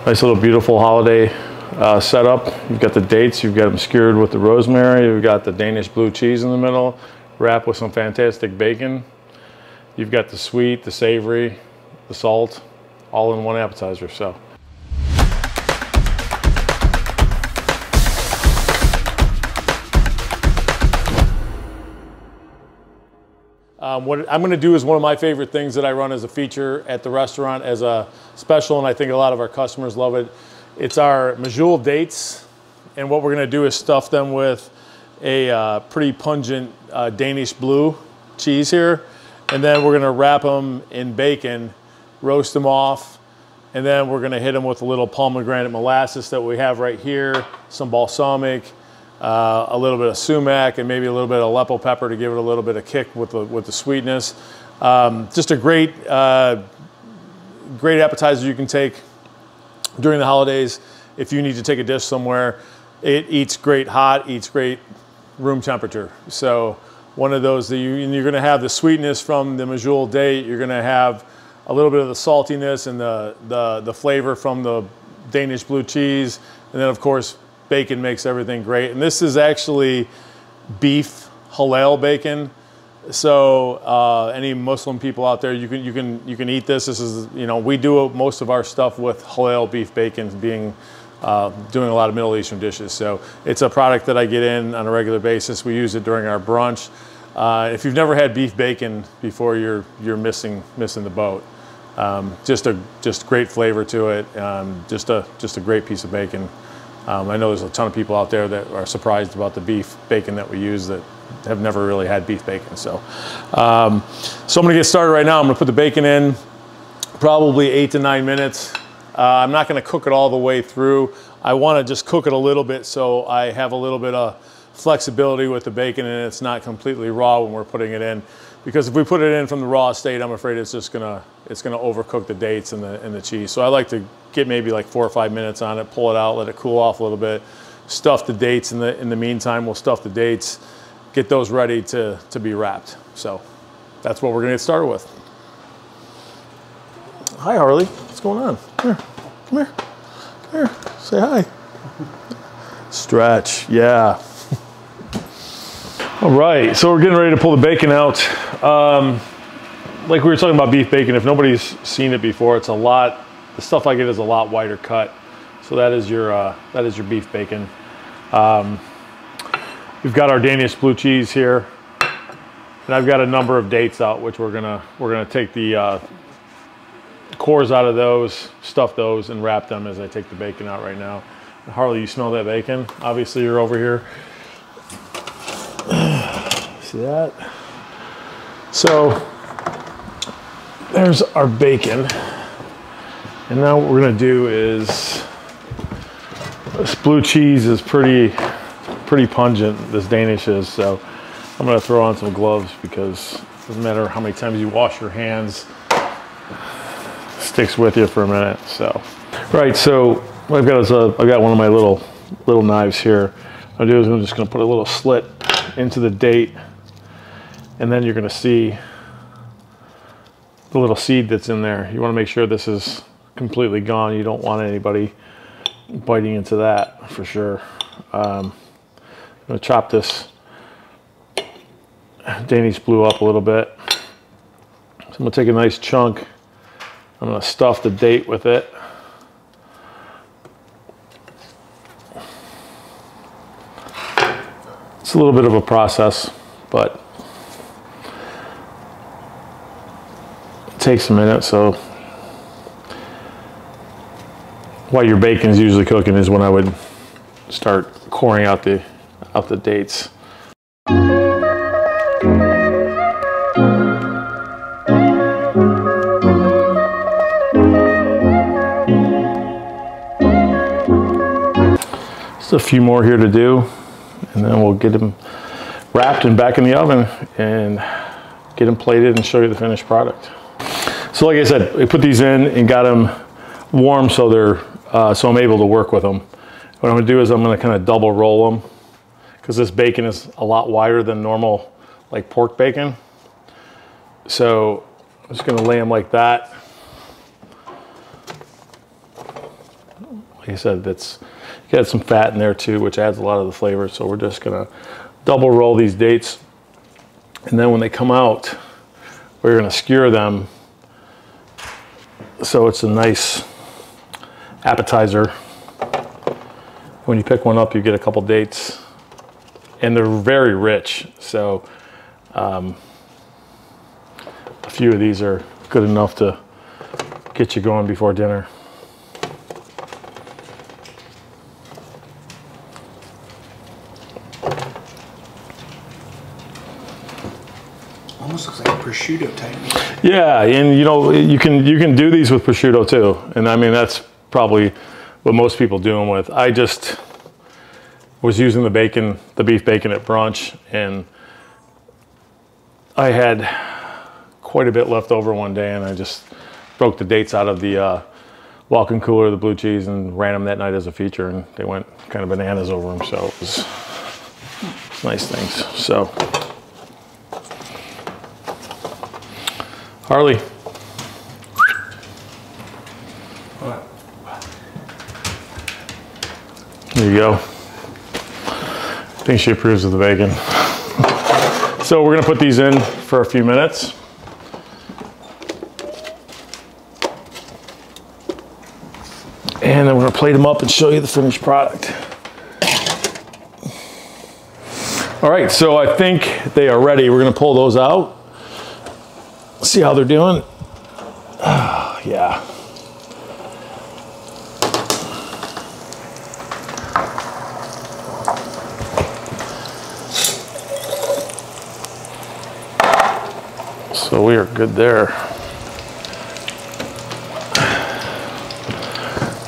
Nice little beautiful holiday setup. You've got the dates, you've got them skewered with the rosemary, you've got the Danish blue cheese in the middle, wrapped with some fantastic bacon. You've got the sweet, the savory, the salt, all in one appetizer. So. What I'm going to do is one of my favorite things that I run as a feature at the restaurant as a special, and I think a lot of our customers love it. It's our Medjool dates, and what we're going to do is stuff them with a pretty pungent Danish blue cheese here, and then we're going to wrap them in bacon, roast them off, and then we're going to hit them with a little pomegranate molasses that we have right here, some balsamic, a little bit of sumac, and maybe a little bit of Aleppo pepper to give it a little bit of kick with the sweetness. Just a great appetizer you can take during the holidays if you need to take a dish somewhere. It eats great hot, eats great room temperature. So one of those that you're going to have the sweetness from the Medjool date. You're going to have a little bit of the saltiness and the flavor from the Danish blue cheese, and then of course bacon makes everything great. And this is actually beef halal bacon. So any Muslim people out there, you can eat this. This is, you know, we do most of our stuff with halal beef bacon, being doing a lot of Middle Eastern dishes. So it's a product that I get in on a regular basis. We use it during our brunch. If you've never had beef bacon before, you're missing the boat. Just great flavor to it. Just a great piece of bacon. I know there's a ton of people out there that are surprised about the beef bacon that we use that have never really had beef bacon. So I'm gonna get started right now. I'm gonna put the bacon in, probably 8 to 9 minutes. I'm not gonna cook it all the way through. I wanna just cook it a little bit so I have a little bit of flexibility with the bacon and it's not completely raw when we're putting it in. Because if we put it in from the raw state, I'm afraid it's gonna overcook the dates and the cheese. So I like to get maybe like 4 or 5 minutes on it, pull it out, let it cool off a little bit, stuff the dates in the meantime. We'll stuff the dates, get those ready to be wrapped. So that's what we're gonna get started with. Hi, Harley. What's going on? Come here. Come here. Come here. Say hi. Stretch. Yeah. All right, so we're getting ready to pull the bacon out. Like we were talking about beef bacon, if nobody's seen it before, it's a lot, the stuff I get is a lot wider cut. So that is your beef bacon. We've got our Danish blue cheese here, and I've got a number of dates out, which we're gonna take the cores out of those, stuff those, and wrap them as I take the bacon out right now. Harley, you smell that bacon? Obviously, you're over here. See that? So there's our bacon. And now what we're gonna do is, this blue cheese is pretty pungent, this Danish is, so I'm gonna throw on some gloves because it doesn't matter how many times you wash your hands, it sticks with you for a minute. So, right, so what I've got is I've got one of my little knives here. What I'll do is I'm just gonna put a little slit into the date, and then you're going to see the little seed that's in there. You want to make sure this is completely gone. You don't want anybody biting into that for sure. I'm going to chop this Danish blue up a little bit. So I'm going to take a nice chunk. I'm going to stuff the date with it. It's a little bit of a process, but it takes a minute. So while your bacon is usually cooking is when I would start coring out the dates. Just a few more here to do. And then we'll get them wrapped and back in the oven and get them plated and show you the finished product. So like I said, we put these in and got them warm so I'm able to work with them. What I'm gonna do is I'm gonna kind of double roll them because this bacon is a lot wider than normal, like pork bacon. So I'm just gonna lay them like that. like I said, it's got some fat in there too, which adds a lot of the flavor. So we're just gonna double roll these dates. And then when they come out, we're gonna skewer them so it's a nice appetizer. When you pick one up, you get a couple dates, and they're very rich. So a few of these are good enough to get you going before dinner. Almost looks like a prosciutto type meat. Yeah, and you know, you can do these with prosciutto too. And I mean, that's probably what most people do them with. I just was using the bacon, the beef bacon at brunch, and I had quite a bit left over one day, and I just broke the dates out of the walk-in cooler, the blue cheese, and ran them that night as a feature, and they went kind of bananas over them. So it was nice things. So Harley. There you go. I think she approves of the bacon. So we're gonna put these in for a few minutes. And then we're gonna plate them up and show you the finished product. All right, so I think they are ready. We're gonna pull those out. See how they're doing. Yeah. So we are good there.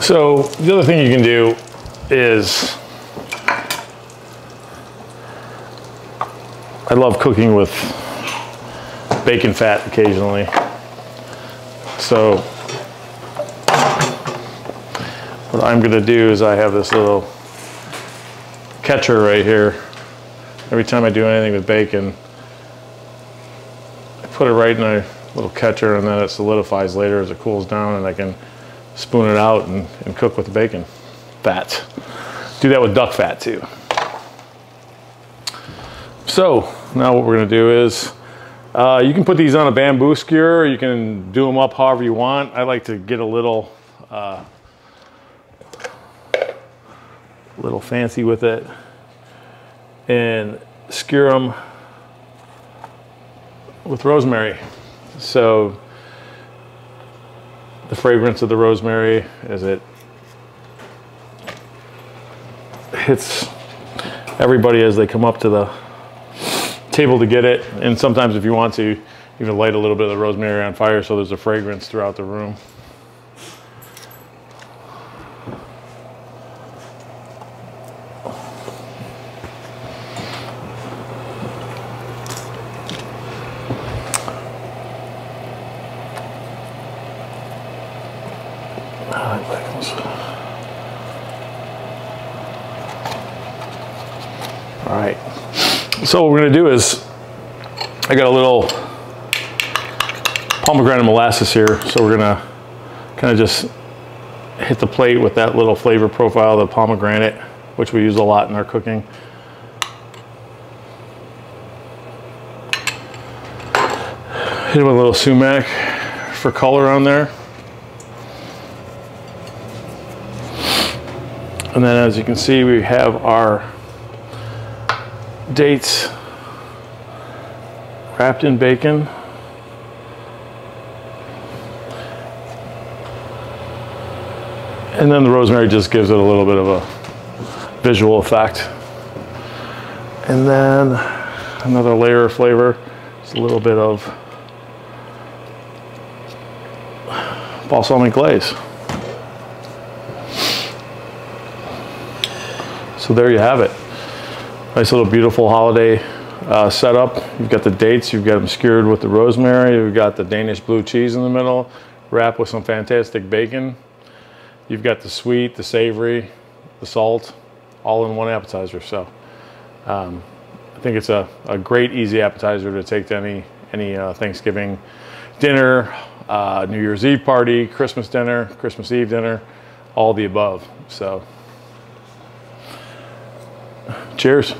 So the other thing you can do is, I love cooking with bacon fat occasionally. So what I'm gonna do is I have this little catcher right here. Every time I do anything with bacon, I put it right in a little catcher, and then it solidifies later as it cools down, and I can spoon it out and cook with the bacon fat. Do that with duck fat too. So now what we're gonna do is, you can put these on a bamboo skewer, you can do them up however you want. I like to get a little fancy with it and skewer them with rosemary. So the fragrance of the rosemary, as it hits everybody as they come up to the table to get it. And sometimes if you want to, even light a little bit of the rosemary on fire so there's a fragrance throughout the room. All right, so what we're gonna do is, I got a little pomegranate molasses here, so we're gonna kind of just hit the plate with that little flavor profile of the pomegranate, which we use a lot in our cooking. Hit it with a little sumac for color on there. And then as you can see, we have our dates wrapped in bacon. And then the rosemary just gives it a little bit of a visual effect. And then another layer of flavor, just a little bit of balsamic glaze. So there you have it. Nice little beautiful holiday setup. You've got the dates, you've got them skewered with the rosemary, you've got the Danish blue cheese in the middle, wrapped with some fantastic bacon. You've got the sweet, the savory, the salt, all in one appetizer. So I think it's a great, easy appetizer to take to any Thanksgiving dinner, New Year's Eve party, Christmas dinner, Christmas Eve dinner. all the above. So cheers.